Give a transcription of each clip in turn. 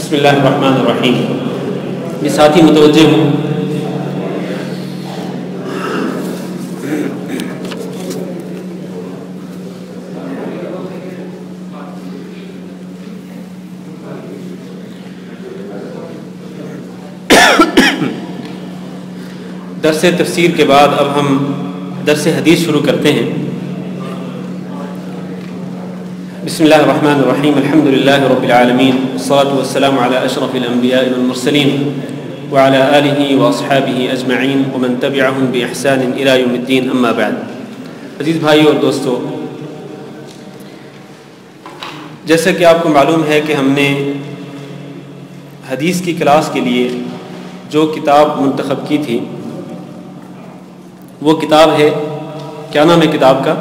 بسم اللہ الرحمن الرحیم. یہ ساتھی متوجہ ہوں. درس تفسیر کے بعد اب ہم درس حدیث شروع کرتے ہیں. بسم اللہ الرحمن الرحیم. الحمد للہ رب العالمین والصلاة والسلام علی اشرف الانبیاء والمرسلین وعلى آلہ واصحابہ اجمعین ومن تبعہم باحسان الی یوم الدین. اما بعد. عزیز بھائیو اور دوستو، جیسا کہ آپ کو معلوم ہے کہ ہم نے حدیث کی کلاس کے لیے جو کتاب منتخب کی تھی وہ کتاب ہے، کیا نام ہے کتاب کا؟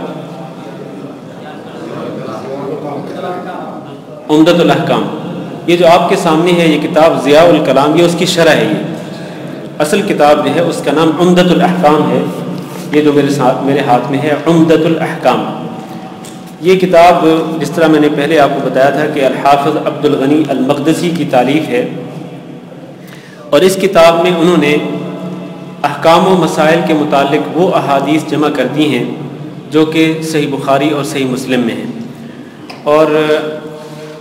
عمدۃ الاحکام. یہ جو آپ کے سامنے ہے یہ کتاب ضیاء الکلام، یہ اس کی شرح ہے. یہ اصل کتاب جو ہے اس کا نام عمدۃ الاحکام ہے. یہ جو میرے ہاتھ میں ہے عمدۃ الاحکام. یہ کتاب جس طرح میں نے پہلے آپ کو بتایا تھا کہ الحافظ عبد الغنی المقدسی کی تالیف ہے، اور اس کتاب میں انہوں نے احکام و مسائل کے متعلق وہ احادیث جمع کر دی ہیں جو کہ صحیح بخاری اور صحیح مسلم میں ہیں. اور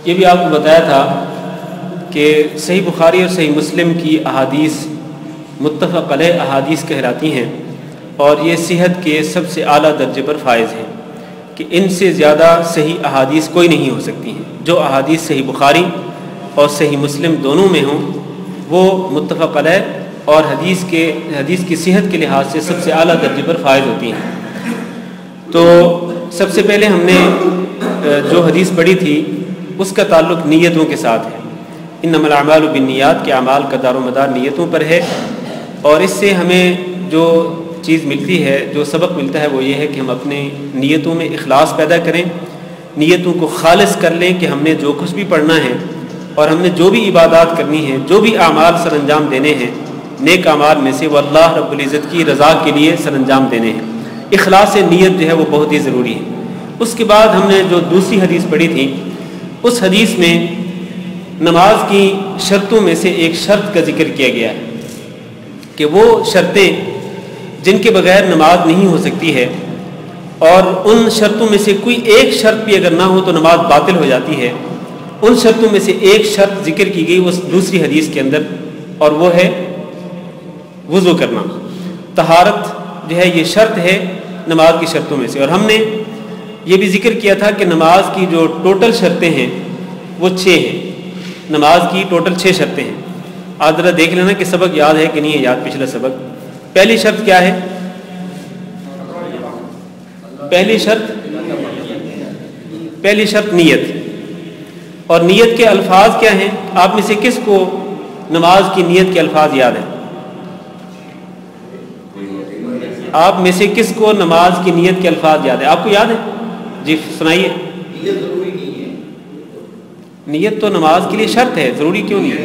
یہ بھی آپ کو بتایا تھا کہ صحیح بخاری اور صحیح مسلم کی احادیث متفق علیہ احادیث کہلاتی ہیں، اور یہ صحت کے سب سے اعلیٰ درجے پر فائز ہیں کہ ان سے زیادہ صحیح احادیث کوئی نہیں ہو سکتی ہیں. جو احادیث صحیح بخاری اور صحیح مسلم دونوں میں ہوں وہ متفق علیہ اور حدیث کی صحت کے لحاظ سے سب سے اعلیٰ درجے پر فائز ہوتی ہیں. تو سب سے پہلے ہم نے جو حدیث پڑھی تھی اس کا تعلق نیتوں کے ساتھ ہے. انما الاعمال بالنیات کے اعمال کا دار و مدار نیتوں پر ہے، اور اس سے ہمیں جو چیز ملتی ہے، جو سبق ملتا ہے وہ یہ ہے کہ ہم اپنے نیتوں میں اخلاص پیدا کریں، نیتوں کو خالص کر لیں کہ ہم نے جو کچھ بھی پڑھنا ہے اور ہم نے جو بھی عبادات کرنی ہے، جو بھی اعمال سر انجام دینے ہیں نیک اعمال میں سے، وہ اللہ رب العزت کی رضا کے لیے سر انجام دینے ہیں. اخلاص نیت جو ہے وہ بہت ہی ضروری ہے. اس کے بعد ہم نے جو دوسری حدیث پڑھی تھی اس حدیث میں نماز کی شرطوں میں سے ایک شرط کا ذکر کیا گیا ہے کہ وہ شرطیں جن کے بغیر نماز نہیں ہو سکتی ہے، اور ان شرطوں میں سے کوئی ایک شرط بھی اگر نہ ہو تو نماز باطل ہو جاتی ہے. ان شرطوں میں سے ایک شرط ذکر کی گئی اس دوسری حدیث کے اندر، اور وہ ہے وضو کرنا. طہارت جو ہے یہ شرط ہے نماز کی شرطوں میں سے. اور ہم نے یہ بھی ذکر کیا تھا کہ نماز کی جو ٹوٹل شرطیں ہیں وہ 6 ہیں. نماز کی ٹوٹل 6 شرطیں ہیں. آپ ذرا دیکھ لینا کہ سبق یاد ہے کہ نہیں ہے یاد پچھلا سبق. پہلی شرط کیا ہے؟ پہلی شرط نیت. اور نیت کے الفاظ کیا ہیں؟ آپ میں سے کس کو نماز کی نیت کے الفاظ یاد ہیں؟ آپ میں سے کس کو نماز کی نیت کے الفاظ یاد ہیں؟ آپ کو یاد ہے؟ جی سنائیے. نیت ضروری نہیں ہے. نیت تو نماز کے لیے شرط ہے، ضروری کیوں نہیں ہے؟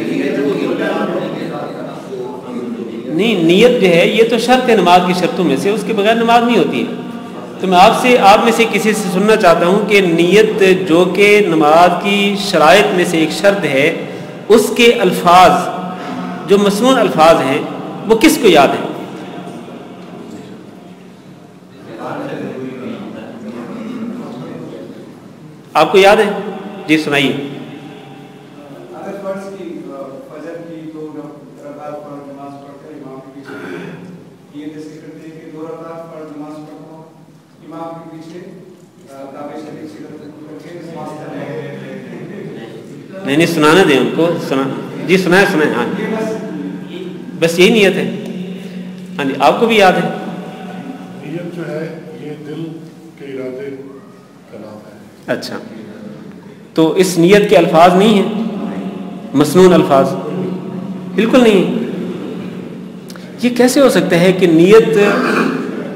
نہیں، نیت جو ہے یہ تو شرط ہے نماز کی شرطوں میں سے، اس کے بغیر نماز نہیں ہوتی ہے. تو میں آپ میں سے کسی سے سننا چاہتا ہوں کہ نیت جو کہ نماز کی شرائط میں سے ایک شرط ہے، اس کے الفاظ جو مسنون الفاظ ہیں وہ کس کو یاد ہے؟ آپ کو یاد ہے؟ جی سنائیے. اگر فرض کی فجر کی 2 رکعت پر نماز پڑھ کر امام کے پیچھے یہ جیسے کرتے ہیں کہ 2 رکعت پر نماز پڑھو امام کے پیچھے کعبہ شریف سے کر کے نماز پڑھیں. نہیں سنانا دیں ان کو. جی سنائیں. ہاں بس یہی نیت ہے. ہاں جی آپ کو بھی یاد ہے. نیت جو ہے یہ دل کے ارادے کا نام ہے. اچھا، تو اس نیت کے الفاظ نہیں ہیں مسنون الفاظ؟ بالکل نہیں. یہ کیسے ہو سکتا ہے کہ نیت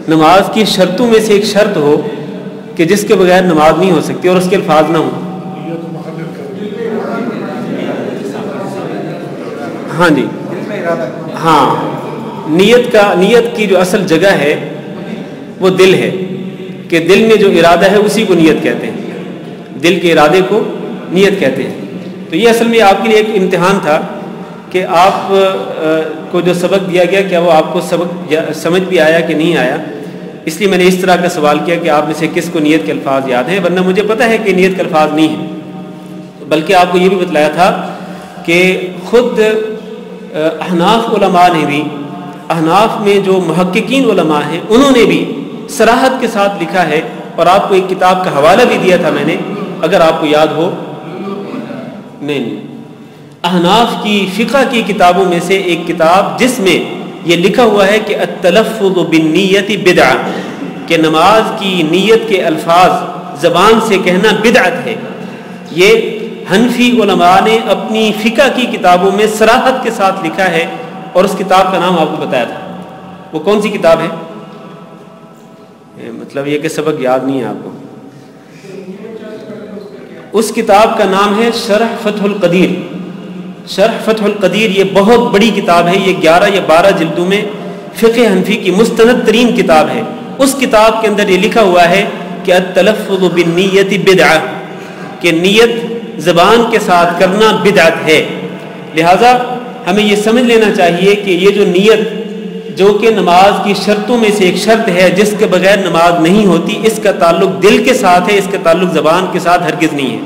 نماز کی شرطوں میں سے ایک شرط ہو کہ جس کے بغیر نماز نہیں ہو سکتی اور اس کے الفاظ نہ ہوں؟ ہاں جی ہاں، نیت کی جو اصل جگہ ہے وہ دل ہے، کہ دل میں جو ارادہ ہے اسی کو نیت کہتے ہیں. دل کے ارادے کو نیت کہتے ہیں. تو یہ اصل میں آپ کے لیے ایک امتحان تھا کہ آپ کو جو سبق دیا گیا کیا وہ آپ کو سبق سمجھ بھی آیا کہ نہیں آیا. اس لیے میں نے اس طرح کا سوال کیا کہ آپ میں سے کس کو نیت کے الفاظ یاد ہیں، ورنہ مجھے پتہ ہے کہ نیت کے الفاظ نہیں ہیں. بلکہ آپ کو یہ بھی بتلایا تھا کہ خود احناف علماء نے بھی، احناف میں جو محققین علماء ہیں انہوں نے بھی صراحت کے ساتھ لکھا ہے، اور آپ کو ایک کتاب کا حوالہ بھی دیا تھا میں نے، اگر آپ کو یاد ہو. نہیں، احناف کی فقہ کی کتابوں میں سے ایک کتاب جس میں یہ لکھا ہوا ہے کہ التلفظ بالنیت بدعہ، کہ نماز کی نیت کے الفاظ زبان سے کہنا بدعت ہے. یہ حنفی علماء نے اپنی فقہ کی کتابوں میں صراحت کے ساتھ لکھا ہے، اور اس کتاب کا نام آپ کو بتایا تھا. وہ کون سی کتاب ہے؟ مطلب یہ کہ سبق یاد نہیں ہے آپ کو. اس کتاب کا نام ہے شرح فتح القدیر. شرح فتح القدیر یہ بہت بڑی کتاب ہے، یہ 11 یا 12 جلدوں میں فقہ حنفی کی مستند ترین کتاب ہے. اس کتاب کے اندر یہ لکھا ہوا ہے کہ التلفظ بالنیت بدعہ، کہ نیت زبان کے ساتھ کرنا بدعت ہے. لہٰذا ہمیں یہ سمجھ لینا چاہیے کہ یہ جو نیت جو کہ نماز کی شرطوں میں سے ایک شرط ہے جس کے بغیر نماز نہیں ہوتی، اس کا تعلق دل کے ساتھ ہے، اس کا تعلق زبان کے ساتھ ہرگز نہیں ہے.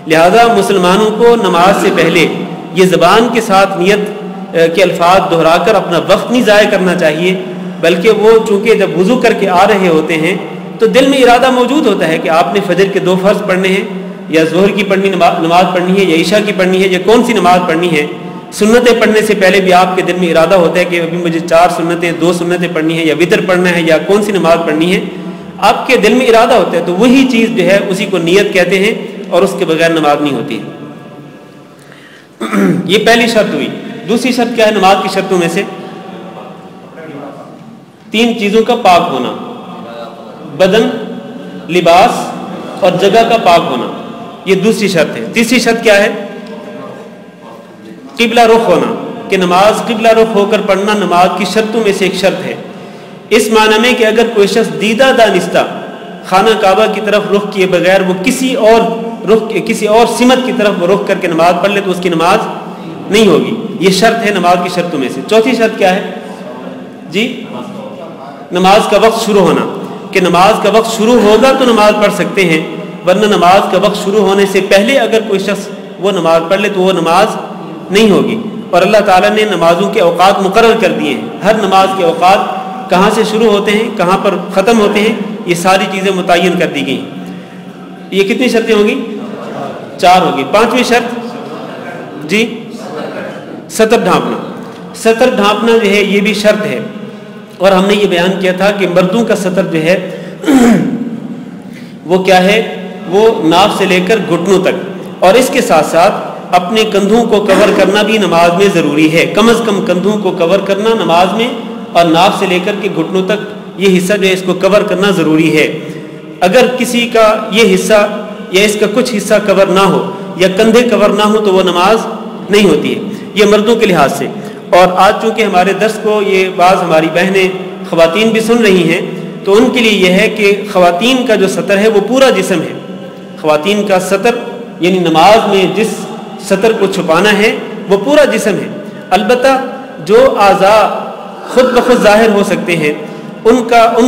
لہٰذا مسلمانوں کو نماز سے پہلے یہ زبان کے ساتھ نیت کے الفاظ دہرا کر اپنا وقت نہیں ضائع کرنا چاہیے، بلکہ وہ چونکہ جب وضو کر کے آ رہے ہوتے ہیں تو دل میں ارادہ موجود ہوتا ہے کہ آپ نے فجر کے 2 فرض پڑھنے ہیں، یا ظہر کی نماز پڑھنی ہے، یا عشاء کی پڑھنی ہے، یا کون سی نماز پڑھنی ہے. سنتیں پڑھنے سے پہلے بھی آپ کے دل میں ارادہ ہوتا ہے کہ ابھی مجھے 4 سنتیں 2 سنتیں پڑھنی ہے، یا وتر پڑھنا ہے، یا کون سی نماز پڑھنی ہے. آپ کے دل میں ارادہ ہوتا ہے، تو وہی چیز جو ہے اسی کو نیت کہتے ہیں، اور اس کے بغیر نماز نہیں ہوتی. یہ پہلی شرط ہوئی. دوسری شرط کیا ہے نماز کی شرطوں میں سے؟ 3 چیزوں کا پاک ہونا: بدن، لباس اور جگہ کا پاک ہونا. یہ دوسری شرط ہے. تیسری شرط کیا ہے؟ قبلہ رخ ہونا، کہ نماز قبلہ رخ ہو کر پڑھنا نماز کی شرطوں میں سے ایک شرط ہے. اس معنی میں کہ اگر کوئی شخص دیدہ دانستہ خانہ کعبہ کی طرف رخ کیے بغیر وہ کسی اور سمت کی طرف وہ رخ کر کے نماز پڑھ لے تو اس کی نماز نہیں ہوگی. یہ شرط ہے نماز کی شرطوں میں سے. چوتھی شرط کیا ہے جی؟ نماز کا وقت شروع ہونا، کہ نماز کا وقت شروع ہوگا تو نماز پڑھ سکتے ہیں، ورنہ نماز کا وقت شروع ہونے سے پہلے اگر کوئی شخص وہ نماز پڑھ لے تو وہ نماز نہیں ہوگی. اور اللہ تعالیٰ نے نمازوں کے اوقات مقرر کر دیے ہیں. ہر نماز کے اوقات کہاں سے شروع ہوتے ہیں، کہاں پر ختم ہوتے ہیں، یہ ساری چیزیں متعین کر دی گئی. یہ کتنی شرطیں ہوں گی؟ 4 ہوگی. 5ویں شرط جی سطر ڈھانپنا. سطر ڈھانپنا جو ہے یہ بھی شرط ہے، اور ہم نے یہ بیان کیا تھا کہ مردوں کا سطر جو ہے وہ کیا ہے؟ وہ ناف سے لے کر گھٹنوں تک، اور اس کے ساتھ ساتھ اپنے کندھوں کو کور کرنا بھی نماز میں ضروری ہے. کم از کم کندھوں کو کور کرنا نماز میں، اور ناف سے لے کر کے گھٹنوں تک یہ حصہ جو ہے اس کو کور کرنا ضروری ہے. اگر کسی کا یہ حصہ یا اس کا کچھ حصہ کور نہ ہو یا کندھے کور نہ ہو تو وہ نماز نہیں ہوتی ہے. یہ مردوں کے لحاظ سے. اور آج چونکہ ہمارے درس کو یہ بعض ہماری بہنیں خواتین بھی سن رہی ہیں تو ان کے لیے یہ ہے کہ خواتین کا جو سطر ہے وہ پورا جسم ہے. خواتین کا سطر یعنی نماز میں جس سطر کو چھپانا ہے وہ پورا جسم ہے. البتہ جو اعضاء خود بخود ظاہر ہو سکتے ہیں ان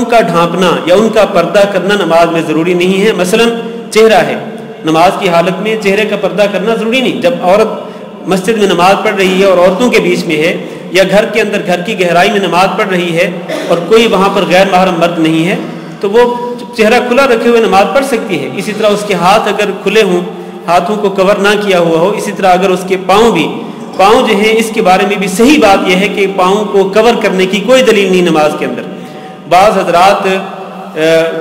کا ڈھانپنا یا ان کا پردہ کرنا نماز میں ضروری نہیں ہے. مثلا چہرہ ہے، نماز کی حالت میں چہرے کا پردہ کرنا ضروری نہیں. جب عورت مسجد میں نماز پڑھ رہی ہے اور عورتوں کے بیچ میں ہے، یا گھر کے اندر گھر کی گہرائی میں نماز پڑھ رہی ہے اور کوئی وہاں پر غیر محرم مرد نہیں ہے تو وہ چہرہ کھلا رکھے ہوئے نماز پڑھ سکتی ہے. اسی طرح اس کے ہاتھ اگر کھلے ہوں، ہاتھوں کو کور نہ کیا ہوا ہو، اسی طرح اگر اس کے پاؤں جو ہیں اس کے بارے میں بھی صحیح بات یہ ہے کہ پاؤں کو کور کرنے کی کوئی دلیل نہیں نماز کے اندر. بعض حضرات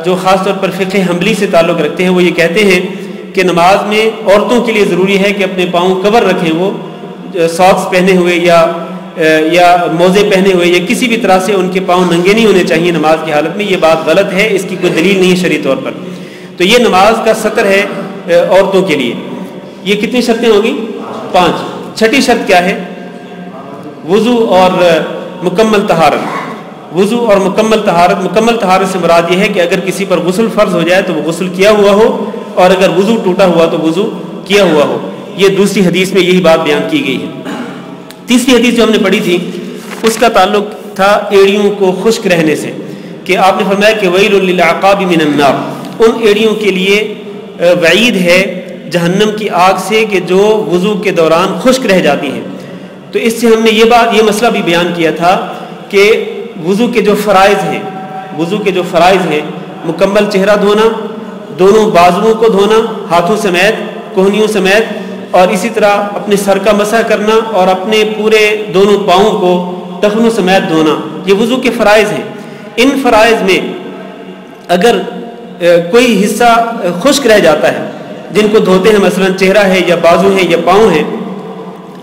جو خاص طور پر فقہ حنبلی سے تعلق رکھتے ہیں وہ یہ کہتے ہیں کہ نماز میں عورتوں کے لیے ضروری ہے کہ اپنے پاؤں کور رکھیں، وہ ساکس پہنے ہوئے یا موزے پہنے ہوئے یا کسی بھی طرح سے ان کے پاؤں ننگے نہیں ہونے چاہیے نماز کی حالت میں. یہ بات غلط ہے، اس کی کوئی دلیل نہیں ہے شرعی طور پر. تو یہ نماز کا سطر ہے عورتوں کے لیے. یہ کتنی شرطیں ہوگی؟ 5. چھٹی شرط کیا ہے؟ وضو اور مکمل طہارت. وضو اور مکمل طہارت. مکمل طہارت سے مراد یہ ہے کہ اگر کسی پر غسل فرض ہو جائے تو وہ غسل کیا ہوا ہو، اور اگر وضو ٹوٹا ہوا تو وضو کیا ہوا ہو. یہ دوسری حدیث میں یہی بات بیان کی گئی ہے۔ تیسری حدیث جو ہم نے پڑھی تھی اس کا تعلق تھا ایڑیوں کو خشک رہنے سے، کہ آپ نے فرمایا کہ ویل للعقاب من النار، ان ایڑیوں کے لیے وعید ہے جہنم کی آگ سے کہ جو وضو کے دوران خشک رہ جاتی ہیں۔ تو اس سے ہم نے یہ مسئلہ بھی بیان کیا تھا کہ وضو کے جو فرائض ہیں مکمل چہرہ دھونا، دونوں بازوؤں کو دھونا ہاتھوں سمیت، کوہنیوں سمیت، اور اسی طرح اپنے سر کا مسح کرنا اور اپنے پورے دونوں پاؤں کو ٹخنوں سمیت دھونا، یہ وضو کے فرائض ہیں۔ ان فرائض میں اگر کوئی حصہ خشک رہ جاتا ہے جن کو دھوتے ہیں، مثلا چہرہ ہے یا بازو ہے یا پاؤں ہے،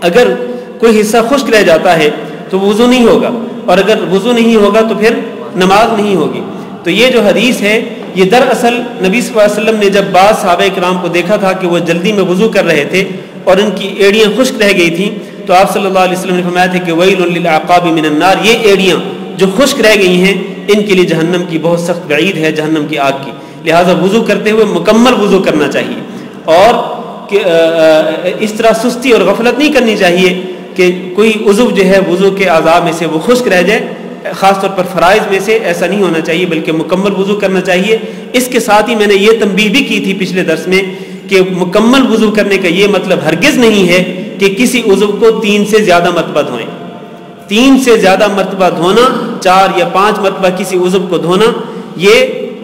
اگر کوئی حصہ خشک رہ جاتا ہے تو وضو نہیں ہوگا، اور اگر وضو نہیں ہوگا تو پھر نماز نہیں ہوگی۔ تو یہ جو حدیث ہے یہ دراصل نبی صلی اللہ علیہ وسلم نے جب بعض صحابہ کرام کو دیکھا تھا کہ وہ جلدی میں وضو کر رہے تھے اور ان کی ایڑیاں خشک رہ گئی تھیں، تو آپ صلی اللہ علیہ وسلم نے فرمایا تھا کہ ویل للعقاب من النار، یہ ایڑیاں جو خشک رہ گئی ہیں ان کے لیے جہنم کی بہت سخت وعید ہے، جہنم کی آگ کی، لہٰذا وضو کرتے ہوئے مکمل وضو کرنا چاہیے، اور اس طرح سستی اور غفلت نہیں کرنی چاہیے کہ کوئی عضو جو ہے وضو کے اعضاء میں سے وہ خشک رہ جائے، خاص طور پر فرائض میں سے ایسا نہیں ہونا چاہیے، بلکہ مکمل وضو کرنا چاہیے۔ اس کے ساتھ ہی میں نے یہ تنبیہ بھی کی تھی پچھلے درس میں کہ مکمل وضو کرنے کا یہ مطلب ہرگز نہیں ہے کہ کسی عضو کو 3 سے زیادہ مرتبہ دھوئیں۔ 3 سے زیادہ مرتبہ دھونا، 4 یا 5 مرتبہ کسی عضو کو دھونا، یہ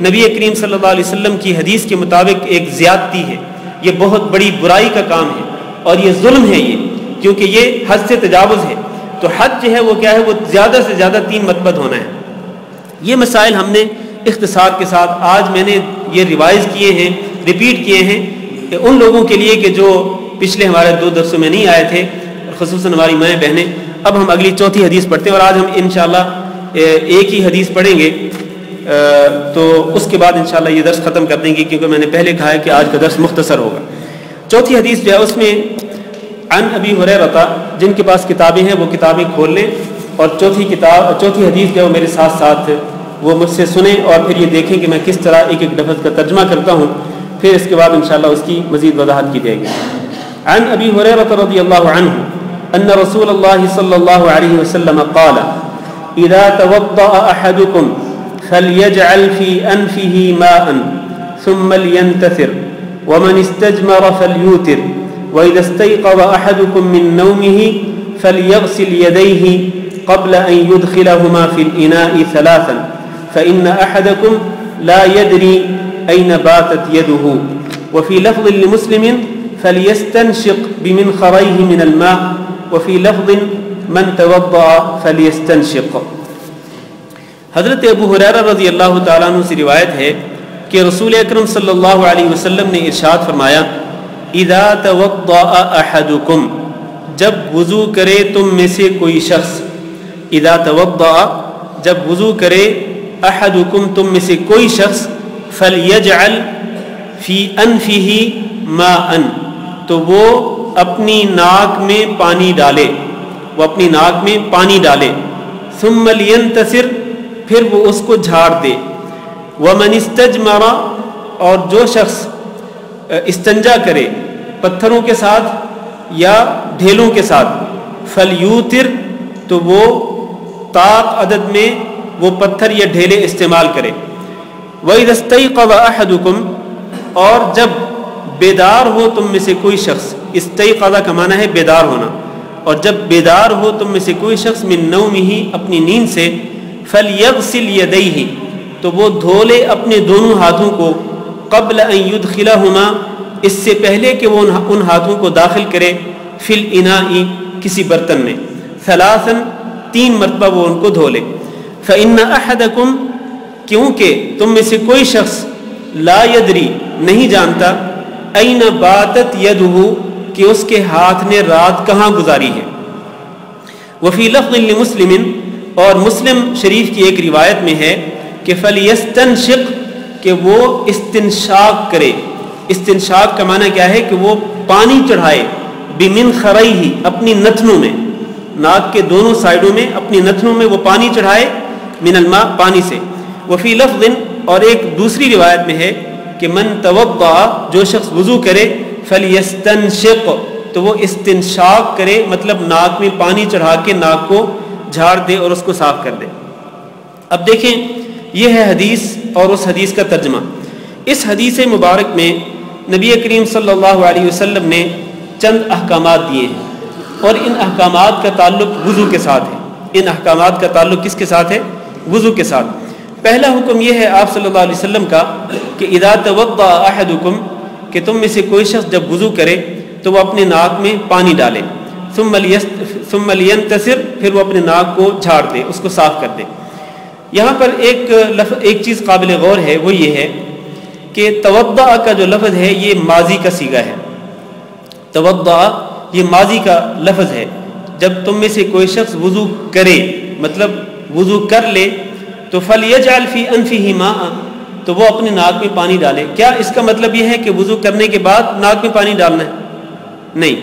نبی کریم صلی اللہ علیہ وسلم کی حدیث کے مطابق ایک زیادتی ہے، یہ بہت بڑی برائی کا کام ہے، اور یہ ظلم ہے، یہ کیونکہ یہ حد سے تجاوز ہے۔ تو حد جو ہے وہ کیا ہے، وہ زیادہ سے زیادہ 3 مرتبہ دھونا ہے۔ یہ مسائل ہم نے اختصار کے ساتھ آج میں نے یہ ریوائز کیے ہیں، ریپیٹ کیے ہیں کہ ان لوگوں کے لیے کہ جو پچھلے ہمارے 2 درسوں میں نہیں آئے تھے، خصوصاً ہماری مائیں بہنیں۔ اب ہم اگلی چوتھی حدیث پڑھتے ہیں، اور آج ہم انشاءاللہ ایک ہی حدیث پڑھیں گے، تو اس کے بعد انشاءاللہ یہ درس ختم کر دیں گے، کیونکہ میں نے پہلے کہا ہے کہ آج کا درس مختصر ہوگا۔ چوتھی حدیث جو ہے اس میں عن ابی ہریرہ، جن کے پاس کتابیں ہیں وہ کتابیں کھول لیں، اور چوتھی حدیث جو ہے وہ میرے ساتھ ساتھ وہ مجھ سے سنیں، اور پھر یہ دیکھیں کہ میں کس طرح ایک ایک لفظ کا ترجمہ کرتا ہوں، پھر اس کے بعد انشاءاللہ اس کی مزید وضاحت کی جائے گی۔ عن ابی ہریرہ رضی اللہ عنہ ان رسول اللہ صلی اللہ علیہ وسلم قال اذا توضأ احدكم فليجعل في انفه ماء ثم لينتثر ومن استجمر فليوتر وإذا استيقظ أحدكم من نومه فليغسل يديه قبل أن يدخلهما في الإناء 3 فإن أحدكم لا يدري أين باتت يده وفي لفظ لمسلم فليستنشق بمنخريه من الماء وفي لفظ من توضأ فليستنشق۔ حضرت ابو ہریرہ رضی اللہ تعالیٰ عنہ سے روایت ہے کہ رسول اکرم صلی اللہ علیہ وسلم نے ارشاد فرمایا اذا توضأ احدکم، جب وضو کرے تم میں سے کوئی شخص، اذا توضأ، جب وضو کرے، احدکم، تم میں سے کوئی شخص، فلیجعل فی انفہ ماء، تو وہ اپنی ناک میں پانی ڈالے، وہ اپنی ناک میں پانی ڈالے، ثم لینتصر، پھر وہ اس کو جھاڑ دے، ومن استجمر، اور جو شخص استنجا کرے پتھروں کے ساتھ یا ڈھیلوں کے ساتھ، فلیوتر، تو وہ طاق عدد میں وہ پتھر یا ڈھیلے استعمال کرے، وَإِذَا اسْتَيْقَظَ أَحَدُكُمْ، اور جب بیدار ہو تم میں سے کوئی شخص، استيقظ کا معنی ہے بیدار ہونا، اور جب بیدار ہو تم میں سے کوئی شخص من نومہ، اپنی نیند سے، فَلْيَغْسِلْ يَدَيْهِ، تو وہ دھو لے اپنے دونوں ہاتھوں کو، قبل ان یدخلہما، اس سے پہلے کہ وہ ان ہاتھوں کو داخل کرے، فی الاناء، کسی برتن میں، 3 مرتبہ وہ ان کو دھو لے، فإن أحدکم، کیونکہ تم میں سے کوئی شخص، لا یدری، نہیں جانتا، این باتت یدہ، کہ اس کے ہاتھ نے رات کہاں گزاری ہے، وفی لفظ لمسلم، اور مسلم شریف کی ایک روایت میں ہے کہ فلیستنشق، کہ وہ استنشاق کرے، استنشاق کا معنی کیا ہے کہ وہ پانی چڑھائے، بمنخرہ، اپنی نتنوں میں، ناک کے دونوں سائیڈوں میں اپنی نتنوں میں وہ پانی چڑھائے، من الماء، پانی سے، وفی لفظ، اور ایک دوسری روایت میں ہے کہ من توضأ، جو شخص وضو کرے، فلیستنشق، تو وہ استنشاق کرے، مطلب ناک میں پانی چڑھا کے ناک کو جھاڑ دے اور اس کو صاف کر دے۔ اب دیکھیں یہ ہے حدیث اور اس حدیث کا ترجمہ۔ اس حدیث مبارک میں نبی کریم صلی اللہ علیہ وسلم نے چند احکامات دیے ہیں، اور ان احکامات کا تعلق وضو کے ساتھ ہے۔ ان احکامات کا تعلق کس کے ساتھ ہے؟ وضو کے ساتھ۔ پہلا حکم یہ ہے آپ صلی اللہ علیہ وسلم کا کہ اذا توضأ احدکم، کہ تم میں سے کوئی شخص جب وضو کرے تو وہ اپنے ناک میں پانی ڈالے، ثم لینتصر، پھر وہ اپنے ناک کو جھاڑ دے، اس کو صاف کر دے۔ یہاں پر ایک چیز قابل غور ہے، وہ یہ ہے کہ توضأ کا جو لفظ ہے یہ ماضی کا صیغہ ہے۔ توضأ یہ ماضی کا لفظ ہے۔ جب تم میں سے کوئی شخص وضو کرے، مطلب وضو کر لے، تو فلیجعل فی انفہ ماء، تو وہ اپنے ناک میں پانی ڈالے۔ کیا اس کا مطلب یہ ہے کہ وضو کرنے کے بعد ناک میں پانی ڈالنا ہے؟ نہیں،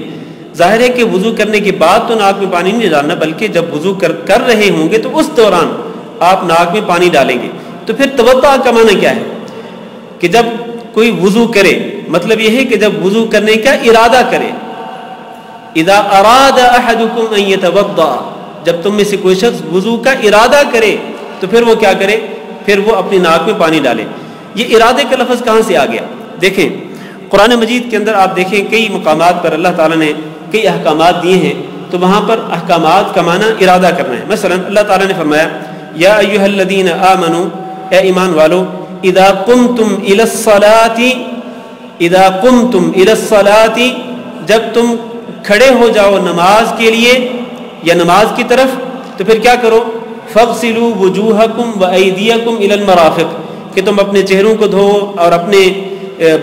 ظاہر ہے کہ وضو کرنے کے بعد تو ناک میں پانی نہیں ڈالنا، بلکہ جب وضو کر رہے ہوں گے تو اس دوران آپ ناک میں پانی ڈالیں گے۔ تو پھر توضأ کا معنی کیا ہے؟ کہ جب کوئی وضو کرے، مطلب یہ ہے کہ جب وضو کرنے کا ارادہ کرے۔ اذا اراد احدکم ان یتوضأ، جب تم میں سے کوئی شخص وضو کا ارادہ کرے تو پھر وہ کیا کرے؟ پھر وہ اپنی ناک میں پانی ڈالے۔ یہ ارادے کا لفظ کہاں سے آ گیا؟ دیکھیں قرآن مجید کے اندر آپ دیکھیں کئی مقامات پر اللہ تعالیٰ نے کئی احکامات دیے ہیں، تو وہاں پر احکامات کا معنی ارادہ کرنا ہے۔ مثلا اللہ تعالیٰ نے فرمایا یا ایھا الذین آمنوا، اے ایمان والو، اذا قمتم الی الصلاۃ، اذا قمتم الی الصلاۃ، جب تم کھڑے ہو جاؤ نماز کے لیے یا نماز کی طرف، تو پھر کیا کرو؟ فاغسلوا وجوہکم وایدیکم الی المرافق، کہ تم اپنے چہروں کو دھو اور اپنے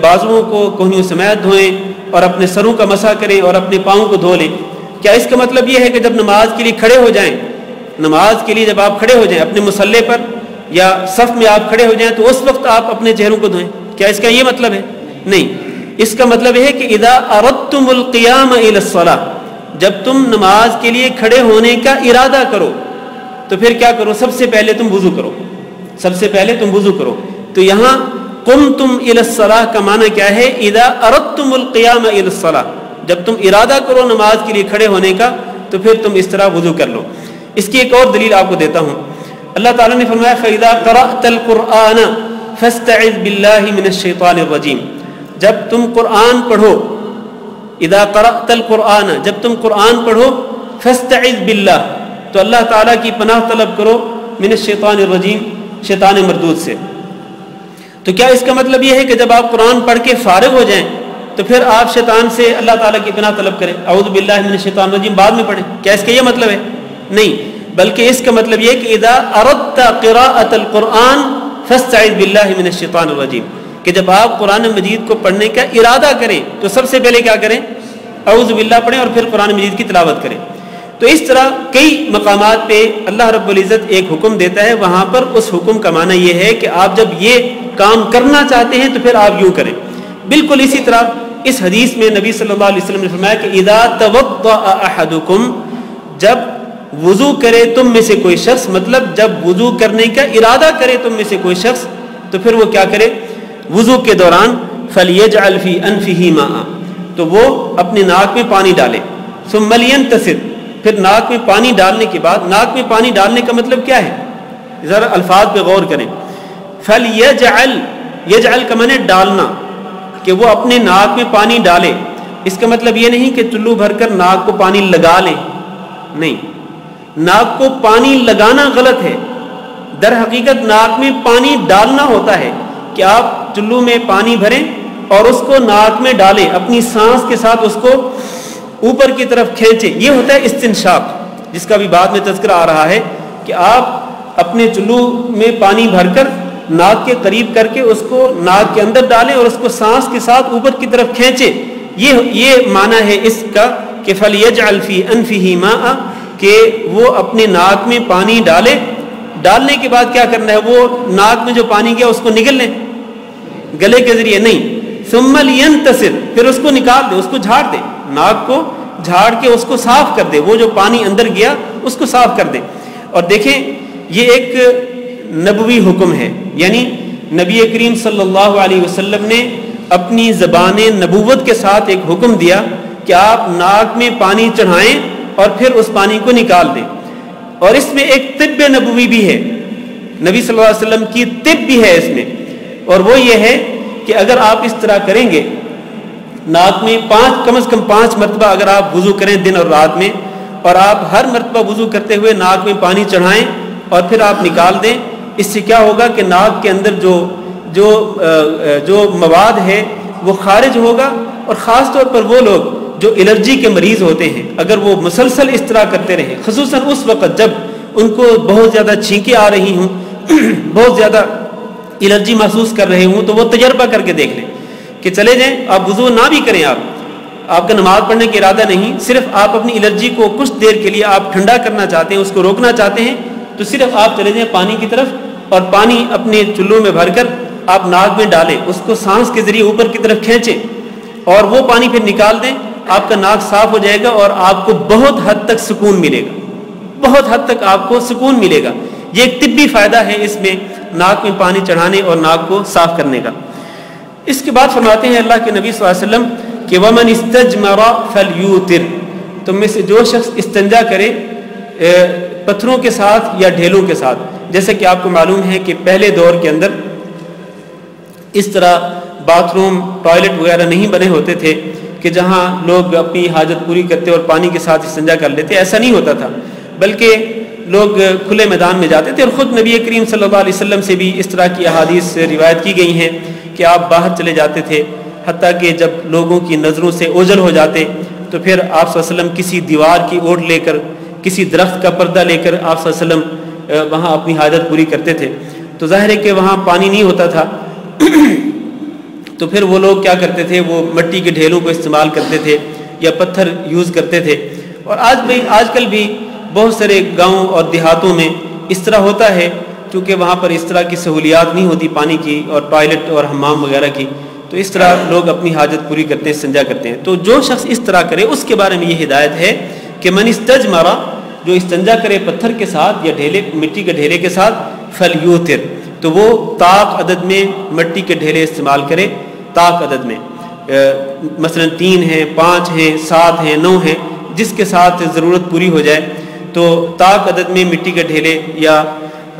بازوؤں کو کوہنیوں سمیت دھوئیں اور اپنے سروں کا مسح کریں اور اپنے پاؤں کو دھو لیں۔ کیا اس کا مطلب یہ ہے کہ جب نماز کے لیے کھڑے ہو جائیں، نماز کے لیے جب آپ کھڑے ہو جائیں اپنے مصلی پر یا صف میں آپ کھڑے ہو جائیں تو اس وقت آپ اپنے چہروں کو دھوئیں؟ کیا اس کا یہ مطلب ہے؟ نہیں، اس کا مطلب ہے کہ اذا اردتم القیام الی الصلاۃ، جب تم نماز کے لیے کھڑے ہونے کا ارادہ کرو تو پھر کیا کرو؟ سب سے پہلے تم وضو کرو، سب سے پہلے تم وضو کرو۔ تو یہاں قمتم الی الصلاۃ کا معنی کیا ہے؟ اذا اردتم القیام الی الصلاۃ، جب تم ارادہ کرو نماز کے لیے کھڑے ہونے کا تو پھر تم اس طرح وضو کر لو۔ اس کی ایک اور دلیل آپ کو دیتا ہوں۔ اللہ تعالیٰ نے فرمایا فَإِذَا قَرَأْتَ الْقُرْآنَ فَاسْتَعِذْ بِاللَّهِ مِنَ الشَّيْطَانِ الرَّجِيمِ، جب تم قرآن پڑھو، اذا قرأت القرآن، جب تم قرآن پڑھو، فاستعذ باللہ، تو اللہ تعالیٰ کی پناہ طلب کرو، من الشیطان الرجیم، شیطان مردود سے۔ تو کیا اس کا مطلب یہ ہے کہ جب آپ قرآن پڑھ کے فارغ ہو جائیں تو پھر آپ شیطان سے اللہ تعالیٰ کی پناہ طلب کریں، اعوذ باللہ من الشیطان الرجیم بعد میں پڑھیں؟ کیا اس کا یہ مطلب ہے؟ نہیں، بلکہ اس کا مطلب یہ ہے کہ اذا اردت قراءۃ القرآن فاستعذ باللہ من الشیطان الرجیم، کہ جب آپ قرآن مجید کو پڑھنے کا ارادہ کریں تو سب سے پہلے کیا کریں؟ اعوذ باللہ پڑھیں اور پھر قرآن مجید کی تلاوت کریں۔ تو اس طرح کئی مقامات پہ اللہ رب العزت ایک حکم دیتا ہے، وہاں پر اس حکم کا معنی یہ ہے کہ آپ جب یہ کام کرنا چاہتے ہیں تو پھر آپ یوں کریں۔ بالکل اسی طرح اس حدیث میں نبی صلی اللہ علیہ وسلم نے فرمایا کہ اذا توضأ احدکم، جب وضو کرے تم میں سے کوئی شخص، مطلب جب وضو کرنے کا ارادہ کرے تم میں سے کوئی شخص تو پھر وہ کیا کرے؟ وضو کے دوران فلیجعل فی انفہ ماء، تو وہ اپنے ناک میں پانی ڈالے، ثم لینتصر، پھر ناک میں پانی ڈالنے کے بعد، ناک میں پانی ڈالنے کا مطلب کیا ہے؟ ذرا الفاظ پہ غور کریں۔ فلیجعل، یجعل کا معنی ڈالنا، کہ وہ اپنے ناک میں پانی ڈالے۔ اس کا مطلب یہ نہیں کہ چلو بھر کر ناک کو پانی لگا لیں، نہیں، ناک کو پانی لگانا غلط ہے۔ در حقیقت ناک میں پانی ڈالنا ہوتا ہے کہ آپ چلو میں پانی بھریں اور اس کو ناک میں ڈالیں، اپنی سانس کے ساتھ اس کو اوپر کی طرف کھینچیں، یہ ہوتا ہے استنشاق، جس کا بھی بعد میں تذکرہ آ رہا ہے کہ آپ اپنے چلو میں پانی بھر کر ناک کے قریب کر کے اس کو ناک کے اندر ڈالیں اور اس کو سانس کے ساتھ اوپر کی طرف کھینچیں۔ یہ معنی ہے اس کا کہ فلیجعل فی انفہ ماء، کہ وہ اپنے ناک میں پانی ڈالے، ڈالنے کے بعد کیا کرنا ہے؟ وہ ناک میں جو پانی گیا اس کو نگل لیں گلے کے ذریعے، نہیں، ثم لینتصر، پھر اس کو نکال دے، اس کو جھاڑ دے، ناک کو جھاڑ کے اس کو صاف کر دے، وہ جو پانی اندر گیا اس کو صاف کر دے۔ اور دیکھیں یہ ایک نبوی حکم ہے، یعنی نبی کریم صلی اللہ علیہ وسلم نے اپنی زبان نبوت کے ساتھ ایک حکم دیا کہ آپ ناک میں پانی چڑھائیں اور پھر اس پانی کو نکال دیں. اور اس میں ایک طب نبوی بھی ہے, نبی صلی اللہ علیہ وسلم کی طب بھی ہے اس میں, اور وہ یہ ہے کہ اگر آپ اس طرح کریں گے, ناک میں کم از کم 5 مرتبہ اگر آپ وضو کریں دن اور رات میں, اور آپ ہر مرتبہ وضو کرتے ہوئے ناک میں پانی چڑھائیں اور پھر آپ نکال دیں, اس سے کیا ہوگا کہ ناک کے اندر جو مواد ہے وہ خارج ہوگا. اور خاص طور پر وہ لوگ جو الرجی کے مریض ہوتے ہیں, اگر وہ مسلسل اس طرح کرتے رہیں, خصوصاً اس وقت جب ان کو بہت زیادہ چھینکیں آ رہی ہوں, بہت زیادہ الرجی محسوس کر رہے ہوں, تو وہ تجربہ کر کے دیکھ لیں کہ چلے جائیں, آپ وضو نہ بھی کریں, آپ کا نماز پڑھنے کا ارادہ نہیں, صرف آپ اپنی الرجی کو کچھ دیر کے لیے آپ ٹھنڈا کرنا چاہتے ہیں, اس کو روکنا چاہتے ہیں, تو صرف آپ چلے جائیں پانی کی طرف, اور پانی اپنے چلوں میں بھر کر آپ ناک میں ڈالیں, اس کو سانس کے ذریعے اوپر کی طرف کھینچیں اور وہ پانی پھر نکال دیں. آپ کا ناک صاف ہو جائے گا اور آپ کو بہت حد تک سکون ملے گا, بہت حد تک آپ کو سکون ملے گا. یہ ایک طبی فائدہ ہے اس میں ناک میں پانی چڑھانے اور ناک کو صاف کرنے کا. اس کے بعد فرماتے ہیں اللہ کے نبی صلی اللہ علیہ وسلم کہ وَمَنِ اسْتَجْمَرَ فَلْيُوتِرْ, تم میں سے جو شخص استنجا کرے پتھروں کے ساتھ یا ڈھیلوں کے ساتھ. جیسے کہ آپ کو معلوم ہے کہ پہلے دور کے اندر اس طرح باتھ روم, ٹوائلٹ وغیرہ نہیں بنے ہوتے تھے کہ جہاں لوگ اپنی حاجت پوری کرتے اور پانی کے ساتھ استنجا کر لیتے. ایسا نہیں ہوتا تھا, بلکہ لوگ کھلے میدان میں جاتے تھے. اور خود نبی کریم صلی اللہ علیہ وسلم سے بھی اس طرح کی احادیث روایت کی گئی ہیں کہ آپ باہر چلے جاتے تھے, حتیٰ کہ جب لوگوں کی نظروں سے اوجھل ہو جاتے تو پھر آپ صلی اللہ علیہ وسلم کسی دیوار کی اوٹ لے کر, کسی درخت کا پردہ لے کر آپ صلی اللہ علیہ وسلم وہاں اپنی حاجت پوری کرتے تھے. تو ظاہر ہے کہ وہاں پانی نہیں ہوتا تھا, تو پھر وہ لوگ کیا کرتے تھے, وہ مٹی کے ڈھیلوں کو استعمال کرتے تھے یا پتھر یوز کرتے تھے. اور آج کل بھی بہت سارے گاؤں اور دیہاتوں میں اس طرح ہوتا ہے, کیونکہ وہاں پر اس طرح کی سہولیات نہیں ہوتی پانی کی اور ٹوائلٹ اور حمام وغیرہ کی, تو اس طرح لوگ اپنی حاجت پوری کرتے ہیں, استنجا کرتے ہیں. تو جو شخص اس طرح کرے اس کے بارے میں یہ ہدایت ہے کہ من استجمر, جو استنجا کرے پتھر کے ساتھ یا مٹی کے ڈھیلے کے ساتھ, فلیوتر, تو وہ طاق عدد میں مٹی کے ڈھیلے استعمال کرے. طاق عدد میں مثلا 3 ہیں, 5 ہیں, 7 ہیں, 9 ہیں, جس کے ساتھ ضرورت پوری ہو جائے, تو طاق عدد میں مٹی کے ڈھیلے. یا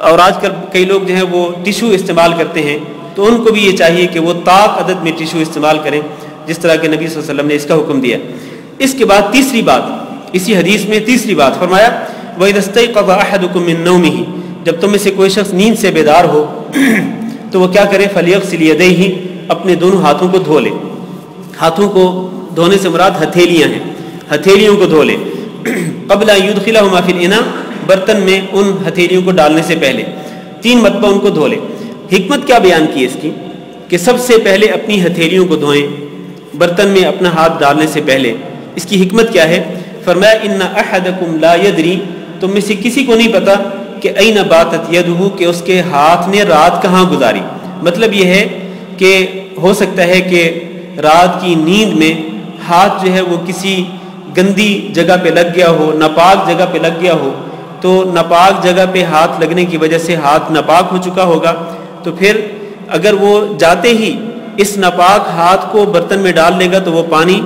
اور آج کل کئی لوگ جو ہیں وہ ٹیشو استعمال کرتے ہیں, تو ان کو بھی یہ چاہیے کہ وہ طاق عدد میں ٹیشو استعمال کریں, جس طرح کہ نبی صلی اللہ علیہ وسلم نے اس کا حکم دیا. اس کے بعد تیسری بات, اسی حدیث میں تیسری بات فرمایا, وَإِذَا اسْتَيْقَظَ أَحَدُكُم مِّن نَوْمِهِ, جب تم میں سے کوئی شخص نیند سے بیدار ہو تو وہ کیا کرے, فَلْيَغْسِلْ يَدَيْهِ, اپنے دونوں ہاتھوں کو دھو لے. ہاتھوں کو دھونے سے مراد ہتھیلیاں ہیں, ہتھیلیوں کو دھو لے. قبل ان يدخلهما في الاناء, برتن میں ان ہتھیلیوں کو ڈالنے سے پہلے 3 مرتبہ ان کو دھو لے. حکمت کیا بیان کی اس کی, کہ سب سے پہلے اپنی ہتھیلیوں کو دھوئیں برتن میں اپنا ہاتھ ڈالنے سے پہلے. اس کی حکمت کیا ہے, فرمایا ان احدکم لا یدری, تم میں سے کسی کو نہیں پتا کہ این باتت یدہ, کہ اس کے ہاتھ نے رات کہاں گزاری. مطلب یہ ہے کہ ہو سکتا ہے کہ رات کی نیند میں ہاتھ جو ہے وہ کسی گندی جگہ پہ لگ گیا ہو, ناپاک جگہ پہ لگ گیا ہو, تو ناپاک جگہ پہ ہاتھ لگنے کی وجہ سے ہاتھ ناپاک ہو چکا ہوگا. تو پھر اگر وہ جاتے ہی اس ناپاک ہاتھ کو برتن میں ڈال لے گا تو وہ پانی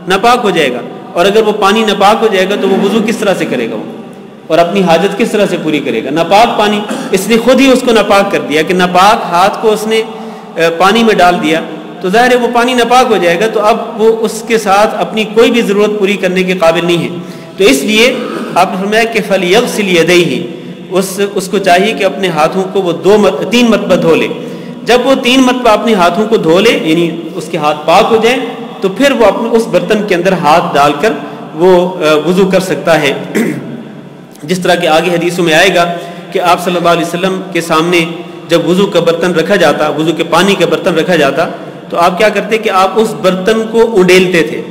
ناپاک ہو جائے گا, اور اگر وہ پانی ناپاک ہو جائے گا تو وہ وضو کس طرح سے کرے گا وہ, اور اپنی حاجت کس طرح سے پوری کرے گا. ناپاک پانی, اس نے خود ہی اس کو ناپاک کر دیا کہ ناپاک ہاتھ کو اس نے پانی میں ڈال دیا, تو ظاہر ہے وہ پانی ناپاک ہو جائے گا, تو اب وہ اس کے ساتھ اپنی کوئی بھی ضرورت پوری کرنے کے قابل نہیں ہے. تو اس لیے آپ نے فرمایا کہ فَلْيَغْسِلْ يَدَيْهِ, اس کو چاہیے کہ اپنے ہاتھوں کو وہ 3 مرتبہ دھو لے. جب وہ 3 مرتبہ اپنے ہاتھوں کو دھو لے, یعنی اس کے ہاتھ پاک ہو جائیں, تو پھر وہ اپنے اس برتن کے اندر ہاتھ ڈال کر وہ وضو کر سکتا ہے. جس طرح کہ آگے حدیثوں میں آئے گا کہ آپ صلی اللہ علیہ وسلم کے سامنے جب وضو کا برتن رکھا جاتا, وضو کے پانی کا برتن رکھا جاتا, تو آپ کیا کرتے کہ آپ اس برتن کو اونڈیلتے تھے.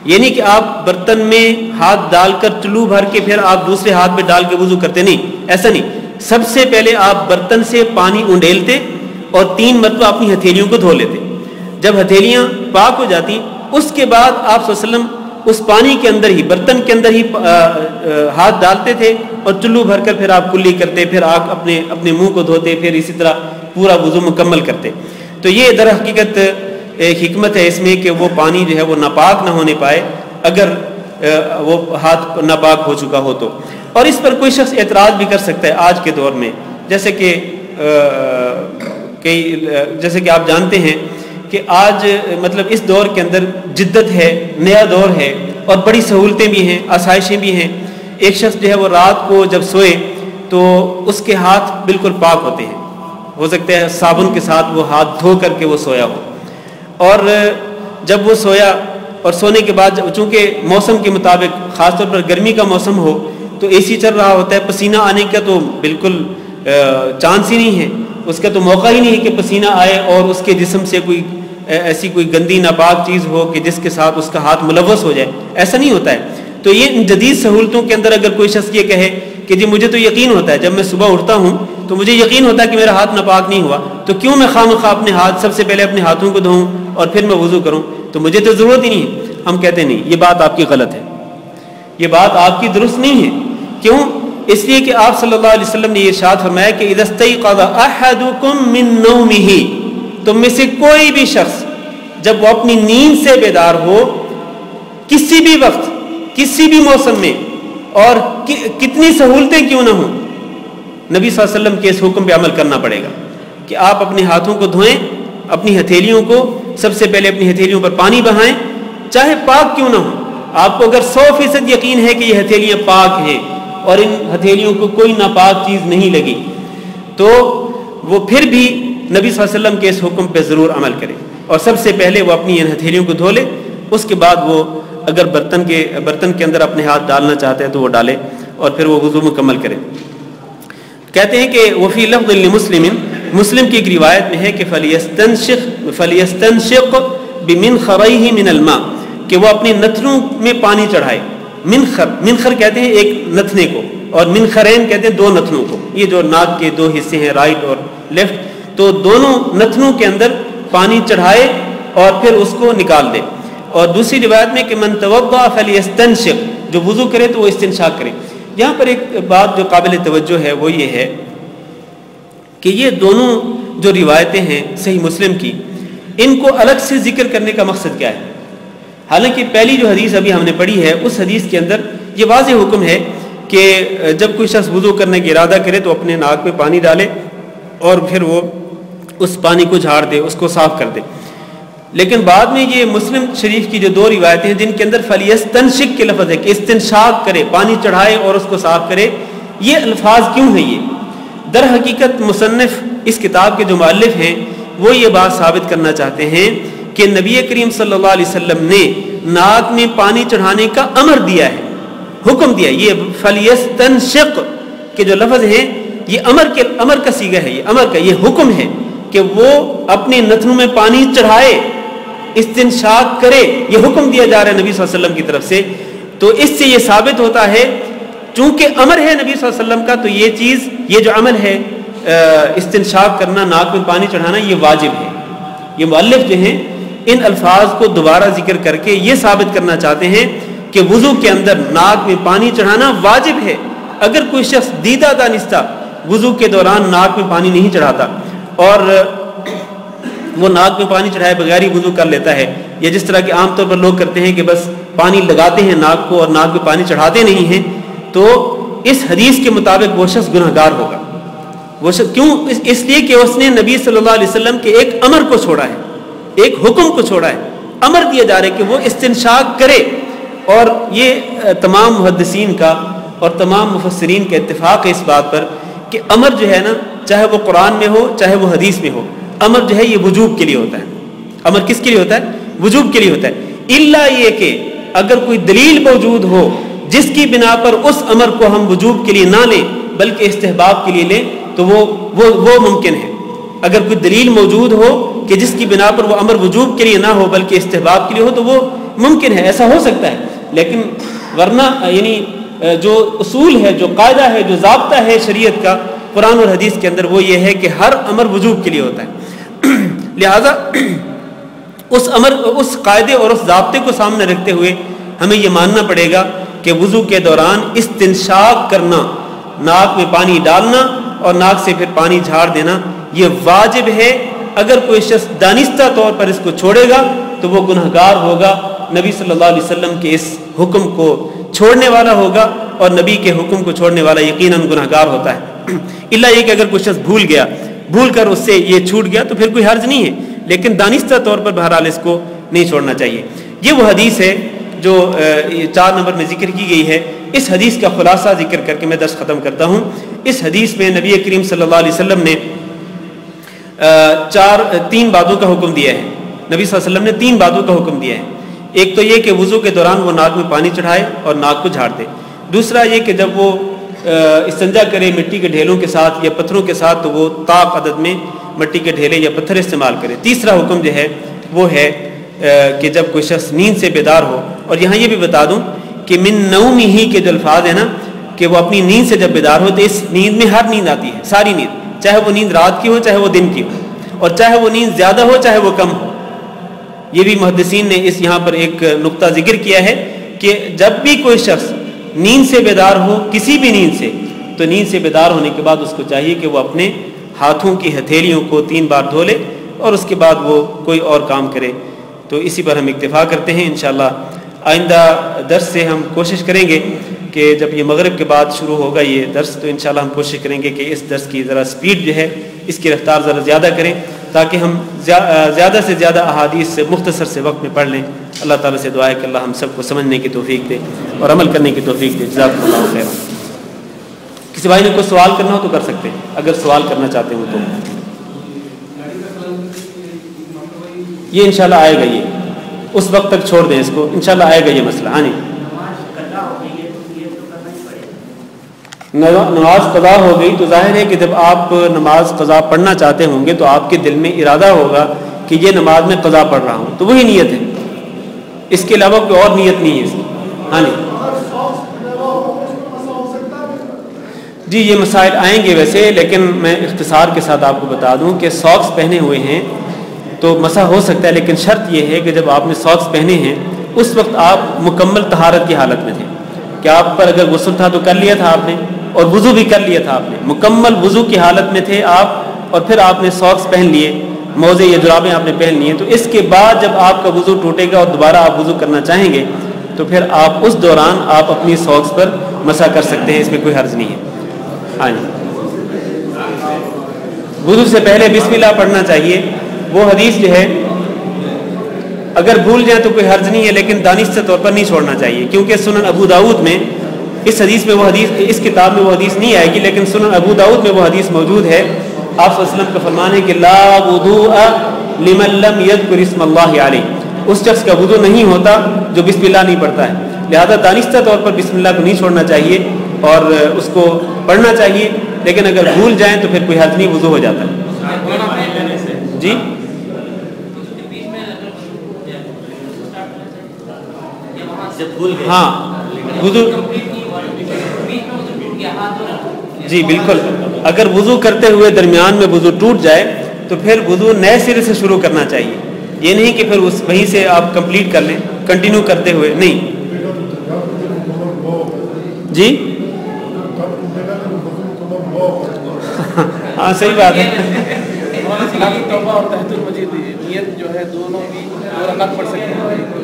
یعنی کہ آپ برتن میں ہاتھ ڈال کر چلو بھر کے پھر آپ دوسرے ہاتھ میں ڈال کے وضو کرتے نہیں, ایسا نہیں. سب سے پہلے آپ برتن سے پانی اونڈیلتے اور 3 مرتبہ اپنی ہتھیلیوں کو دھو لیتے. جب ہتھیلیاں پاک ہو جاتی, اس کے بعد آپ صلی اللہ علیہ وسلم اس پانی کے اندر ہی, برتن کے اندر ہی ہاتھ ڈالتے تھے اور چلو بھر کر پھر آپ کلی کرتے, پھر آپ اپنے منہ کو دھوتے, پھر اسی طرح پورا وضو مکمل کرتے. تو یہ در حقیقت ایک حکمت ہے اس میں کہ وہ پانی جو ہے وہ ناپاک نہ ہونے پائے اگر وہ ہاتھ ناپاک ہو چکا ہو تو. اور اس پر کوئی شخص اعتراض بھی کر سکتا ہے آج کے دور میں، جیسے کہ آپ جانتے ہیں کہ آج مطلب اس دور کے اندر جدت ہے، نیا دور ہے اور بڑی سہولتیں بھی ہیں، آسائشیں بھی ہیں. ایک شخص جو ہے وہ رات کو جب سوئے تو اس کے ہاتھ بالکل پاک ہوتے ہیں، ہو سکتا ہے صابن کے ساتھ وہ ہاتھ دھو کر کے وہ سویا ہو، اور جب وہ سویا اور سونے کے بعد چونکہ موسم کے مطابق خاص طور پر گرمی کا موسم ہو تو اے سی چل رہا ہوتا ہے، پسینہ آنے کا تو بالکل چانس ہی نہیں ہے، اس کا تو موقع ہی نہیں ہے کہ پسینہ آئے اور اس کے جسم سے کوئی ایسی کوئی گندی ناپاک چیز ہو کہ جس کے ساتھ اس کا ہاتھ ملوث ہو جائے، ایسا نہیں ہوتا ہے. تو یہ جدید سہولتوں کے اندر اگر کوئی شخص یہ کہے کہ جی مجھے تو یقین ہوتا ہے جب میں صبح اٹھتا ہوں تو مجھے یقین ہوتا ہے کہ میرا ہاتھ ناپاک نہیں ہوا، تو کیوں میں خواہ اپنے ہاتھ سب سے پہلے اپنے ہاتھوں کو دھوؤں اور پھر میں وضو کروں، تو مجھے تو ضرورت ہی نہیں ہے. ہم کہتے نہیں، یہ بات آپ کی غلط ہے، یہ بات آپ کی درست نہیں ہے. کیوں؟ اس لیے کہ آپ صلی اللہ علیہ وسلم نے یہ ارشاد فرمایا کہ اذا استيقظ احدكم من نومه، تم میں سے کوئی بھی شخص جب وہ اپنی نیند سے بیدار ہو کسی بھی وقت کسی بھی موسم میں اور کتنی سہولتیں کیوں نہ ہوں، نبی صلی اللہ علیہ وسلم کے اس حکم پہ عمل کرنا پڑے گا کہ آپ اپنے ہاتھوں کو دھوئیں، اپنی ہتھیلیوں کو سب سے پہلے اپنی ہتھیلیوں پر پانی بہائیں، چاہے پاک کیوں نہ ہوں. آپ کو اگر 100% یقین ہے کہ یہ ہتھیلیاں پاک ہیں اور ان ہتھیلیوں کو کوئی ناپاک چیز نہیں لگی تو وہ پھر بھی نبی صلی اللہ علیہ وسلم کے اس حکم پہ ضرور عمل کرے اور سب سے پہلے وہ اپنی ان ہتھیلیوں کو دھو لے. اس کے بعد وہ اگر برتن کے اندر اپنے ہاتھ ڈالنا چاہتے ہیں تو وہ ڈالے اور پھر وہ وضو مکمل کرے. کہتے ہیں کہ وفی لفظ لمسلم، مسلم کی ایک روایت میں ہے کہ فلیستنشق بمنخریہ من الماء، کہ وہ اپنی نتنوں میں پانی چڑھائے. منخر کہتے ہیں ایک نتنے کو، اور منخرین کہتے ہیں دو نتنوں کو. یہ جو ناک کے دو حصے ہیں رائٹ اور لیفٹ، تو دونوں نتنوں کے اندر پانی چڑھائے اور پھر اس کو نکال دے. اور دوسری روایت میں کہ من توضأ فلیستنشق، جو وضو کرے تو وہ استنشاق کرے. یہاں پر ایک بات جو قابل توجہ ہے وہ یہ ہے کہ یہ دونوں جو روایتیں ہیں صحیح مسلم کی، ان کو الگ سے ذکر کرنے کا مقصد کیا ہے؟ حالانکہ پہلی جو حدیث ابھی ہم نے پڑھی ہے اس حدیث کے اندر یہ واضح حکم ہے کہ جب کوئی شخص وضو کرنے کی ارادہ کرے تو اپنے ناک میں پانی ڈالے اور پھر وہ اس پانی کو جھاڑ دے، اس کو صاف کر دے. لیکن بعد میں یہ مسلم شریف کی جو دو روایتیں ہیں جن کے اندر فلیستنشق کے لفظ ہے کہ استنشاق کرے، پانی چڑھائے اور اس کو صاف کرے، یہ الفاظ کیوں ہیں؟ یہ در حقیقت مصنف اس کتاب کے جو مؤلف ہیں وہ یہ بات ثابت کرنا چاہتے ہیں کہ نبی کریم صلی اللہ علیہ وسلم نے ناک میں پانی چڑھانے کا امر دیا ہے، حکم دیا. یہ فلیستنشق کے جو لفظ ہیں یہ امر کا صیغہ ہے، یہ امر کا یہ حکم ہے کہ وہ اپنے نتنوں میں پانی چڑھائے، استنشاق کرے. یہ حکم دیا جا رہا ہے نبی صلی اللہ علیہ وسلم کی طرف سے. تو اس سے یہ ثابت ہوتا ہے چونکہ امر ہے نبی صلی اللہ علیہ وسلم کا، تو یہ چیز، یہ جو عمل ہے استنشاق کرنا، ناک میں پانی چڑھانا، یہ واجب ہے. یہ مؤلف جو ہیں ان الفاظ کو دوبارہ ذکر کر کے یہ ثابت کرنا چاہتے ہیں کہ وضو کے اندر ناک میں پانی چڑھانا واجب ہے. اگر کوئی شخص دیدہ دانستہ وضو کے دوران ناک میں پانی نہیں چڑھاتا اور وہ ناک میں پانی چڑھائے بغیر ہی وضو کر لیتا ہے، یا جس طرح کہ عام طور پر لوگ کرتے ہیں کہ بس پانی لگاتے ہیں ناک کو اور ناک میں پانی چڑھاتے نہیں ہیں، تو اس حدیث کے مطابق وہ شخص گنہگار ہوگا. وہ شخص کیوں؟ اس لیے کہ اس نے نبی صلی اللہ علیہ وسلم کے ایک امر کو چھوڑا ہے، ایک حکم کو چھوڑا ہے. امر دیا جا رہا ہے کہ وہ استنشاق کرے. اور یہ تمام محدثین کا اور تمام مفسرین کا اتفاق ہے اس بات پر کہ امر جو ہے نا، چاہے وہ قرآن میں ہو چاہے وہ حدیث میں ہو، امر جو ہے یہ وجوب کے لیے ہوتا ہے. امر کس کے لیے ہوتا ہے؟ وجوب کے لیے ہوتا ہے. الا یہ کہ اگر کوئی دلیل موجود ہو جس کی بنا پر اس امر کو ہم وجوب کے لیے نہ لیں بلکہ استحباب کے لیے لیں تو وہ ممکن ہے. اگر کوئی دلیل موجود ہو کہ جس کی بنا پر وہ امر وجوب کے لیے نہ ہو بلکہ استحباب کے لیے ہو تو وہ ممکن ہے، ایسا ہو سکتا ہے. لیکن ورنہ یعنی جو اصول ہے، جو قاعدہ ہے، جو ضابطہ ہے شریعت کا قرآن اور حدیث کے اندر، وہ یہ ہے کہ ہر امر وجوب کے لیے ہوتا ہے. لہذا اس قاعدے اور اس ضابطے کو سامنے رکھتے ہوئے ہمیں یہ ماننا پڑے گا کہ وضو کے دوران استنشاق کرنا، ناک میں پانی ڈالنا اور ناک سے پھر پانی جھاڑ دینا، یہ واجب ہے اگر کوئی شخص دانستہ طور پر اس کو چھوڑے گا تو وہ گنہگار ہوگا، نبی صلی اللہ علیہ وسلم کے اس حکم کو چھوڑنے والا ہوگا، اور نبی کے حکم کو چھوڑنے والا یقیناً گنہگار ہوتا ہے۔ اللہ یہ کہ اگر کوئی شخص بھول کر اس سے یہ چھوٹ گیا تو پھر کوئی حرج نہیں ہے، لیکن دانستہ طور پر بہرحال اس کو نہیں چھوڑنا چاہیے۔ یہ وہ حدیث ہے جو 4 نمبر میں ذکر کی گئی ہے۔ اس حدیث کا خلاصہ ذکر کر کے میں درس ختم کرتا ہوں۔ اس حدیث میں نبی کریم صلی اللہ علیہ وسلم نے 3 باتوں کا حکم دیا ہے۔ نبی صلی اللہ علیہ وسلم نے 3 باتوں کا حکم دیا ہے۔ ایک تو یہ کہ وضو کے دوران وہ ناک میں پانی چڑھائے اور ناک کو جھاڑ دے۔ دوسرا یہ کہ جب وہ استنجا کرے مٹی کے ڈھیلوں کے ساتھ یا پتھروں کے ساتھ تو وہ طاق عدد میں مٹی کے ڈھیلے یا پتھر استعمال کرے۔ تیسرا حکم جو ہے وہ ہے کہ جب کوئی شخص نیند سے بیدار ہو، اور یہاں یہ بھی بتا دوں کہ من نومہ کے جو الفاظ ہیں نا کہ وہ اپنی نیند سے جب بیدار ہو، تو اس نیند میں ہر نیند آتی ہے، ساری نیند، چاہے وہ نیند رات کی ہو چاہے وہ دن کی ہو، اور چاہے وہ نیند زیادہ ہو چاہے وہ کم ہو۔ یہ بھی محدثین نے اس یہاں پر ایک نقطہ ذکر کیا ہے کہ جب بھی کوئی شخص نیند سے بیدار ہو، کسی بھی نیند سے، تو نیند سے بیدار ہونے کے بعد اس کو چاہیے کہ وہ اپنے ہاتھوں کی ہتھیلیوں کو 3 بار دھو لے اور اس کے بعد وہ کوئی اور کام کرے۔ تو اسی پر ہم اکتفا کرتے ہیں۔ انشاءاللہ آئندہ درس سے ہم کوشش کریں گے کہ جب یہ مغرب کے بعد شروع ہوگا یہ درس، تو انشاءاللہ ہم کوشش کریں گے کہ اس درس کی ذرا سپیڈ جو ہے، اس کی رفتار ذرا زیادہ کریں تاکہ ہم زیادہ سے زیادہ احادیث سے مختصر سے وقت میں پڑھ لیں۔ اللہ تعالیٰ سے دعا ہے کہ اللہ ہم سب کو سمجھنے کی توفیق دے اور عمل کرنے کی توفیق دے۔ جزاکم اللہ خیر۔ کسی بھائی نے کوئی سوال کرنا ہو تو کر سکتے ہیں، اگر سوال کرنا چاہتے ہوں تو۔ یہ انشاءاللہ آئے گا، یہ اس وقت تک چھوڑ دیں اس کو، انشاءاللہ آئے گا یہ مسئلہ۔ ہاں جی، نماز قضا ہو گئی تو ظاہر ہے کہ جب آپ نماز قضا پڑھنا چاہتے ہوں گے تو آپ کے دل میں ارادہ ہوگا کہ یہ نماز میں قضا پڑھ رہا ہوں، تو وہی نیت ہے، اس کے علاوہ کوئی اور نیت نہیں ہے اس کی۔ ہاں جی، یہ مسائل آئیں گے ویسے، لیکن میں اختصار کے ساتھ آپ کو بتا دوں کہ ساکس پہنے ہوئے ہیں تو مسح ہو سکتا ہے، لیکن شرط یہ ہے کہ جب آپ نے ساکس پہنے ہیں اس وقت آپ مکمل طہارت کی حالت میں تھے، کہ آپ پر اگر غسل تھا تو کر لیا تھا آپ نے، اور وضو بھی کر لیا تھا آپ نے، مکمل وضو کی حالت میں تھے آپ، اور پھر آپ نے ساکس پہن لیے، موزے یا جرابیں آپ نے پہن لیے، تو اس کے بعد جب آپ کا وضو ٹوٹے گا اور دوبارہ آپ وضو کرنا چاہیں گے تو پھر آپ اس دوران آپ اپنی ساکس پر مسح کر سکتے ہیں، اس میں کوئی حرج نہیں ہے۔ ہاں جی، وضو سے پہلے بسم اللہ پڑھنا چاہیے۔ وہ حدیث جو ہے اگر بھول جائیں تو کوئی حرج نہیں ہے، لیکن دانستہ طور پر نہیں چھوڑنا چاہیے، کیونکہ سنن ابو داؤد میں اس حدیث میں وہ حدیث، اس کتاب میں وہ حدیث نہیں آئے گی، لیکن سنن ابو داؤد میں وہ حدیث موجود ہے۔ آپ صلی اللہ علیہ وسلم کا فرمان ہے کہ لا وضوء لمن لم یذکر اسم اللہ علیہ، اس شخص کا وضو نہیں ہوتا جو بسم اللہ نہیں پڑھتا ہے، لہذا دانستہ طور پر بسم اللہ کو نہیں چھوڑنا چاہیے اور اس کو پڑھنا چاہیے، لیکن اگر بھول جائیں تو پھر کوئی حرج نہیں، وضو ہو جاتا ہے۔ جی ہاں، وضو جی بالکل، اگر وضو کرتے ہوئے درمیان میں وضو ٹوٹ جائے تو پھر وضو نئے سرے سے شروع کرنا چاہیے، یہ نہیں کہ پھر اس وہیں سے آپ کمپلیٹ کر لیں کنٹینیو کرتے ہوئے، نہیں۔ جی ہاں صحیح بات ہے۔ توبہ اور تحت المجید نیت جو ہے دونوں بھی 2 رکعت پڑھ سکتے ہیں،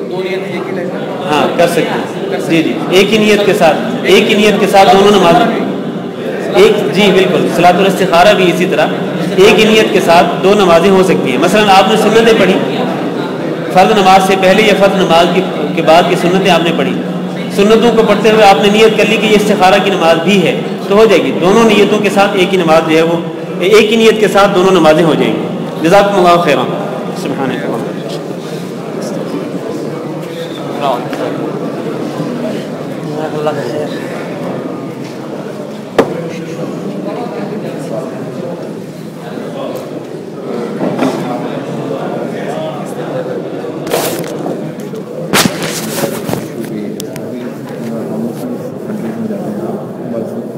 2 نیت ایک ہی لے کر ہاں کر سکتے ہیں، جی جی، ایک ہی نیت کے ساتھ دونوں نمازیں، ایک جی بالکل، صلاۃ الاستخارہ بھی اسی طرح ایک ہی نیت کے ساتھ 2 نمازیں ہو سکتی ہیں۔ مثلا آپ نے سنتیں پڑھی فرض نماز سے پہلے یا فرض نماز کے بعد کی سنتیں آپ نے پڑھی، سنتوں کو پڑھتے ہوئے آپ نے نیت کر لی کہ یہ استخارہ کی نماز بھی ہے تو ہو جائے گی، دونوں نیتوں کے ساتھ ایک ہی نماز جو ہے وہ ایک ہی نیت کے ساتھ دونوں نمازیں ہو جائیں گی۔ جزاکم اللہ خیرا۔ سبحانک اللہ۔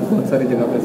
بہت ساری جگہ پہ